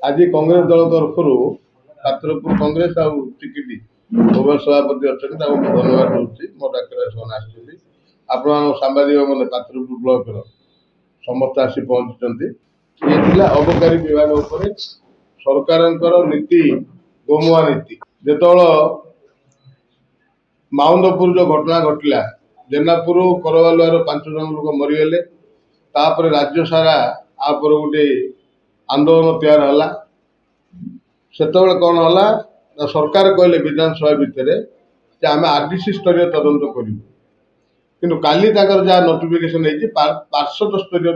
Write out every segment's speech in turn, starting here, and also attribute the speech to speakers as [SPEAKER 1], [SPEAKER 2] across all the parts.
[SPEAKER 1] आज कांग्रेस दल तरफ पात्रपुर कांग्रेस आउ टिकिटी उभय सभापति अच्छा धन्यवाद दूसरी मो डाक्तर आपण सांबादिक मैंने पात्रपुर ब्लॉक समस्त आसी पहुंची ये अबकारी विभाग उपर सरकार नीति गोमुआ नीति जो माउंदपुर जो घटना घटला जेनापुर करवालुआर 5 जन लोक मरीगले तापर राज्य सारा आप गोटे आंदोलन तैयार है से कौन है सरकार कहले विधानसभा भितर आम आरडीसी स्तर तदंत करूँ काली जहाँ नोटिफिकेशन है पार्षद स्तर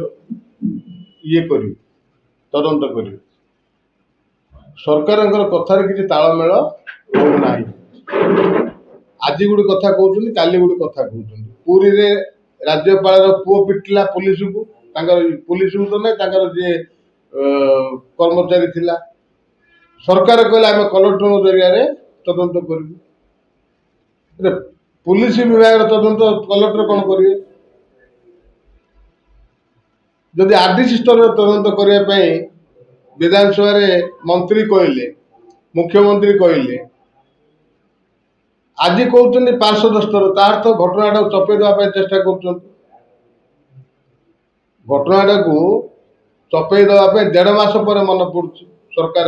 [SPEAKER 1] ये कर तदंत कर सरकार कथार किसी तालमेल रोना आज गोटे कथा कहते काली गोटे कथा कहते पुरी रे राज्यपाल पुओ पिटिला पुलिस को पुलिस को तो नहीं जे कर्मचारी थिला सरकार कहले आम कलेक्टर जरिया तदंत कर पुलिस विभाग तदंत कलेक्टर कौन करेंगे जदि आरडीसी स्तर तदंत करने विधानसभा मंत्री कहले मुख्यमंत्री कहले आज कहते पार्षद स्तर तार तो घटना चपे देवाई चेष्टा कर घटना को चपे देवाई 1.5 मास पर मन पड़ सरकार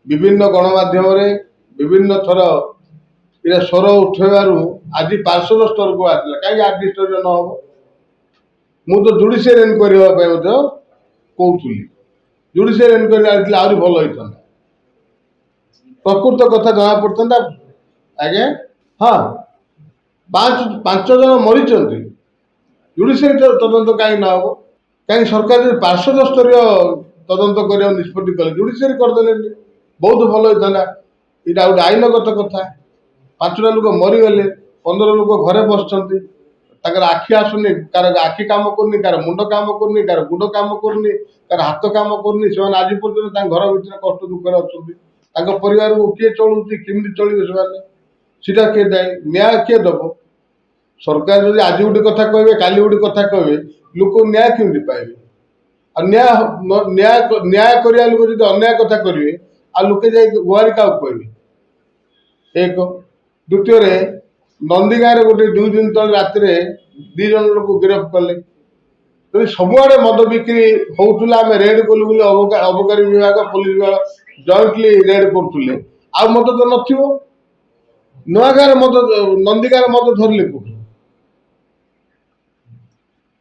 [SPEAKER 1] विभिन्न गणमाध्यम विभिन्न थर ये स्वर उठेबारू आज पार्षद स्तर को आसला कहीं आरडी स्तर न हम मुझे जुडिशियल इनक्वारी कहूली जुडिशियल इनक्वारी आहरी भल होता प्रकृत कथा जना पड़ता आज्ञा हाँ 5 जन मरी जुडिशियल तदंत कहीं न हम कहीं सरकार पार्षद स्तर तदंत करने निष्पत्ति कले जुडिशियल करदे बहुत भल होता यहाँ गोटे आईनगत कथा 5टा लोक मरीगले 15 लोक घरे बसुँच आखि आसुनि कार आखि कम करनी कार मुंड कम करनी कार गुड़ कम करनी कार हाथ कम करनी से आज पर्यटन घर भर कष्ट दुखे अच्छा परिवार को किए चलुच्च केमी चलिए से किए दायी न्याय किए दब सरकार जब आज गोटे कथा कहे काली गोटे कथा कहे लोक न्याय केमी पाइबे आ न्याय न्याय करने लोग जो अन्याय कथा करेंगे आ लोके जा गुहारी क्या कहे एक द्वितीय नंदीगाँ गोटे 2 दिन तले रात 2 जन लोक गिरफ्त कले तो सबुआड़े मद बिक्री होता आम रेड कलु अबकारी विभाग पुलिस विभाग जॉइंटली रेड करुले आ मद तो नथिबो नुआ गाँव मद नंदीगाँ मद धरले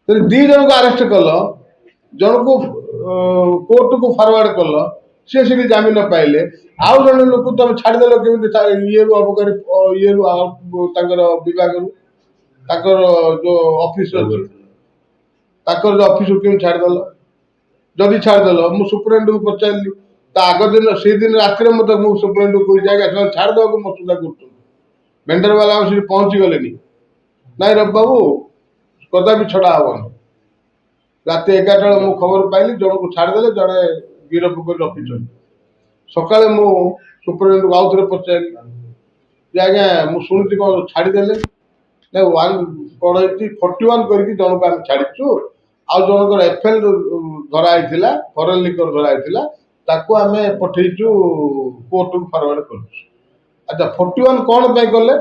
[SPEAKER 1] तो 2 जन को अरेस्ट कल जन को कोर्ट को फॉरवर्ड कल सी सीधी जमीन पाइले आउ जन लोक तुम छाड़देल केमी ये अबकारी ये विभाग जो ऑफिस अच्छी जो ऑफिस केमी छाड़देल जदि छाड़देल मु सुप्रीटेंडेंट को पचारि आग दिन से दिन रात मुझे सुप्रीटेंडेंट को कही छाड़देवा को मसुदा कर भेंडर वाला पहुंची गले नाई रब बाबू कदापि छड़ा हेन रात 11टा मु खबर पाइली जन को छाड़देले जड़े गिरफ कर रखी सका सुप्रीटेंडेंट को आउ थे पचारि आज्ञा मुझे कौन छाड़देले ना 1 कौन 41 करके जन को आम छाड़ीचु आउ जनकर एफएल धराई फरेन लिकर धराई आम पठेचु कोर्ट को फॉरवर्ड कर अच्छा 41 कौन पे कले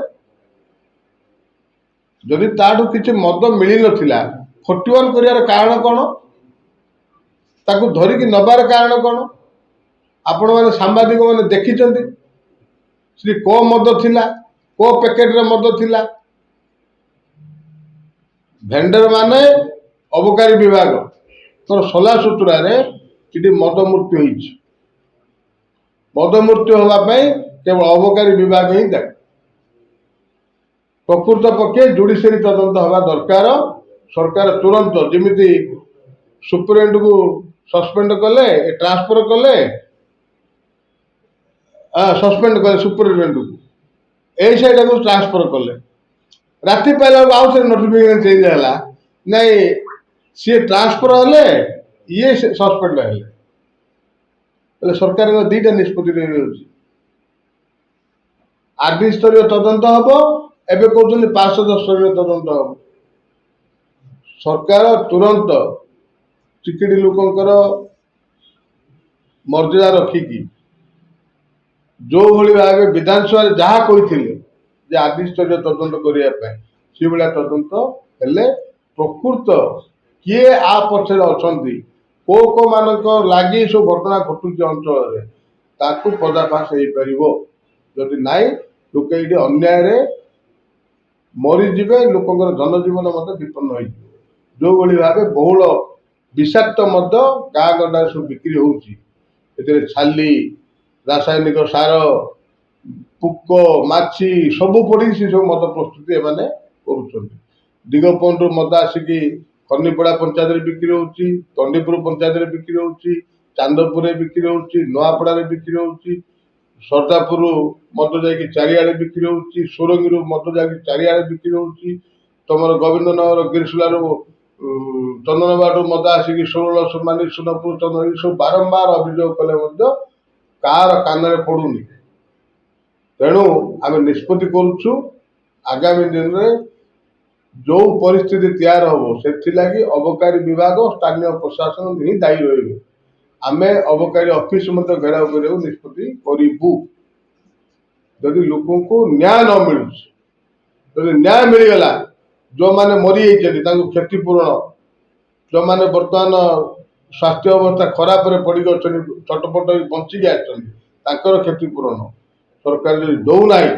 [SPEAKER 1] जदि ताठू किसी मद मिल ना 41 कर कारण कौन ताकू धरिकी नबार कारण कौन आपण मैंने सांबादिक मैंने देखी श्री को मद थिला को पैकेट रे मद थिला भेंडर माने अबकारी विभाग तो सला सूत्रा मद मृत्यु होती मद मृत्यु होगापाई केवल अबकारी विभाग ही दायी प्रकृत पक्षे जुडिशियल तदंत हवा दरकार सरकार तुरंत जमी सुप्रीटेंडेंट को सस्पेंड कले ट्रांसफर कले सस्पेंड कले सुप्रीटेंडेंट को यही साइड को ट्रांसफर कले राति पाइला आउ थे नोटिफिकेशन चेंज है नहीं सी ट्रांसफर हेले ये सस्पेंड हेले सरकार 2टा निष्पत्ति आरडी स्तर तदंत हम एवं कहते पार्षद स्तर तदंत हम सरकार तुरंत चिकिड़ी लोकंकर ମର୍ଯ୍ୟାଦା ରଖିକି ଯୋଉଭଳି ଭାବେ ବିଧାନସଭାରେ ଯାହା କହିଥିଲେ ଯେ ଆଦି ସ୍ତରୀୟ ତଦନ୍ତ କରିବା ପାଇଁ ସେଭଳିଆ ତଦନ୍ତ ହେଲେ ପ୍ରକୃତ କିଏ ଆ ପଛରେ ଅଛନ୍ତି, କୋଉ ମାନଙ୍କ ଲାଗି ସବୁ ଘଟଣା ଘଟୁଛି ଅଞ୍ଚଳରେ ତାକୁ ପର୍ଦାଫାଶ ହେଇପାରିବ। ଯଦି ନାହିଁ ଲୋକେ ଏଇଠି ଅନ୍ୟାୟରେ ମରିଯିବେ, ଲୋକଙ୍କର ଜନଜୀବନ ମଧ୍ୟ ବିପନ୍ନ ହୋଇଯିବ। ଯୋଉଭଳି ଭାବେ ବହୁଳ ବିଷାକ୍ତ ମଦ ଗାଁ ଗଣ୍ଡାରେ ସବୁ ବିକ୍ରି ହଉଛି, ଏଥିରେ ଛାଲି, ରାସାୟନିକ ସାର, ପୋକ, ମାଛି ସବୁ ପଡ଼ିକି ସେ ସବୁ ମଦ ପ୍ରସ୍ତୁତି ଏମାନେ କରୁଛନ୍ତି। ଦିଗପହଣ୍ଡରୁ ମଦ ଆସିକି ଖନିପଡ଼ା ପଞ୍ଚାୟତରେ ବିକ୍ରି ହଉଛି, ତଣ୍ଡିପୁର ପଞ୍ଚାୟତରେ ବିକ୍ରି ହଉଛି, ଚାନ୍ଦପୁରରେ ବିକ୍ରି ହଉଛି, ନୂଆପଡ଼ାରେ ବିକ୍ରି ହଉଛି, ସର୍ଦାପୁର ମଦ ଯାଇକି ଚାରିଆଡ଼େ ବିକ୍ରି ହଉଛି, ସୋରଙ୍ଗୀରୁ ମଦ ଯାଇକି ଚାରିଆଡ଼େ ବିକ୍ରି ହଉଛି, ତମର ଗୋବିନ୍ଦନଗର ଗିରିସୁଲାରୁ ଚନ୍ଦନବାଡରୁ ମଦ ଆସିକି ଷୋଳ ମାନି ସୁନପୁର ଚନ୍ଦନ ସବୁ ବାରମ୍ବାର ଅଭିଯୋଗ କଲେ ମଧ୍ୟ କାହାର କାନରେ ପଡୁନି। ତେଣୁ ଆମେ ନିଷ୍ପତ୍ତି କରୁଛୁ ଆଗାମୀ ଦିନରେ ଯୋଉ ପରିସ୍ଥିତି ତିଆର ହବ ସେଥିଲାଗି ଅବକାରୀ ବିଭାଗ ସ୍ଥାନୀୟ ପ୍ରଶାସନ ହିଁ ଦାୟୀ ରହିବେ। ଆମେ ଅବକାରୀ ଅଫିସ ମଧ୍ୟ ଘେରାଉ କରିବାକୁ ନିଷ୍ପତ୍ତି କରିବୁ। ଯଦି ଲୋକଙ୍କୁ ନ୍ୟାୟ ନ ମିଳୁଛି, ଯଦି ନ୍ୟାୟ ମିଳିଗଲା, ଯୋଉମାନେ ମରିଯାଇଛନ୍ତି ତାଙ୍କୁ କ୍ଷତିପୂରଣ, ଯୋଉମାନେ ବର୍ତ୍ତମାନ ସ୍ୱାସ୍ଥ୍ୟ ଅବସ୍ଥା ଖରାପରେ ପଡ଼ିକି ଅଛନ୍ତି, ଛଟପଟ ହୋଇ ବଞ୍ଚିକି ଆସିଛନ୍ତି, ତାଙ୍କର କ୍ଷତିପୂରଣ ସରକାର ଯଦି ଦଉନାହିଁ